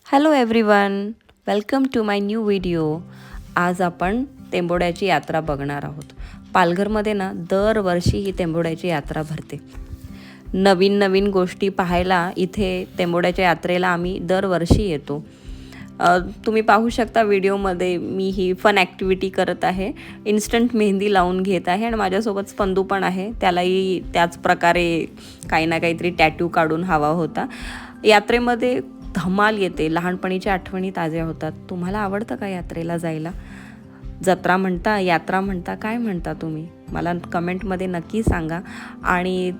Hello everyone, welcome to my new video. आज आपण टेंबोड्याची यात्रा बघणार आहोत. पालघरमध्ये ना दरवर्षी ही टेंबोड्याची यात्रा भरते. नवीन नवीन गोष्टी पाहायला इथे टेंबोड्याच्या यात्रेला आम्ही दरवर्षी येतो. तुम्ही पाहू शकता व्हिडिओमध्ये मी ही फन ॲक्टिव्हिटी करत आहे. इन्स्टंट मेहंदी लावून घेत आहे आणि माझ्यासोबत स्पंदू पण आहे. त्यालाही त्याच प्रकारे काही ना काहीतरी टॅटू काढून हवा होता. यात्रेमध्ये धमाल येते, लहानपणीच्या आठवणी ताज्या होतात. तुम्हाला आवडतं का यात्रेला जायला? जत्रा म्हणता, यात्रा म्हणता, काय म्हणता तुम्ही? मला कमेंटमध्ये नक्की सांगा. आणि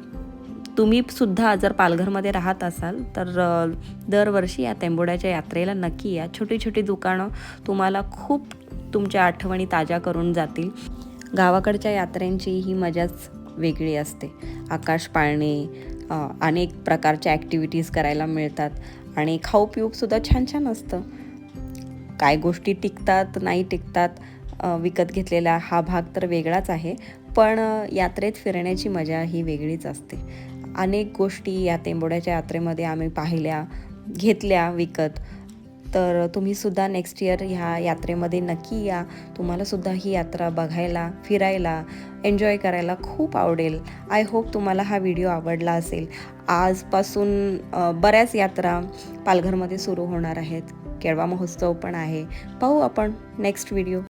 तुम्ही सुद्धा जर पालघरमध्ये राहत असाल तर दरवर्षी या टेंबोड्याच्या यात्रेला नक्की या. छोटी छोटी दुकानं तुम्हाला खूप तुमच्या आठवणी ताज्या करून जातील. गावाकडच्या यात्रेंची ही मजाच वेगळी असते. आकाश पाळणे, अनेक प्रकारच्या ॲक्टिव्हिटीज करायला मिळतात आणि खाऊ पिऊसुद्धा छान छान असतं. काय गोष्टी टिकतात नाही टिकतात विकत घेतलेला हा भाग तर वेगळाच आहे, पण यात्रेत फिरण्याची मजा ही वेगळीच असते. अनेक गोष्टी या टेंबोड्याच्या यात्रेमध्ये आम्ही पाहिल्या, घेतल्या विकत. तर तुम्हीसुद्धा नेक्स्ट इयर ह्या यात्रेमध्ये नक्की या. तुम्हालासुद्धा ही यात्रा बघायला, फिरायला, एन्जॉय करायला खूप आवडेल. आय होप तुम्हाला हा व्हिडिओ आवडला असेल. आजपासून बऱ्याच यात्रा पालघरमध्ये सुरू होणार आहेत. केळवा महोत्सव पण आहे. पाहू आपण नेक्स्ट व्हिडिओ.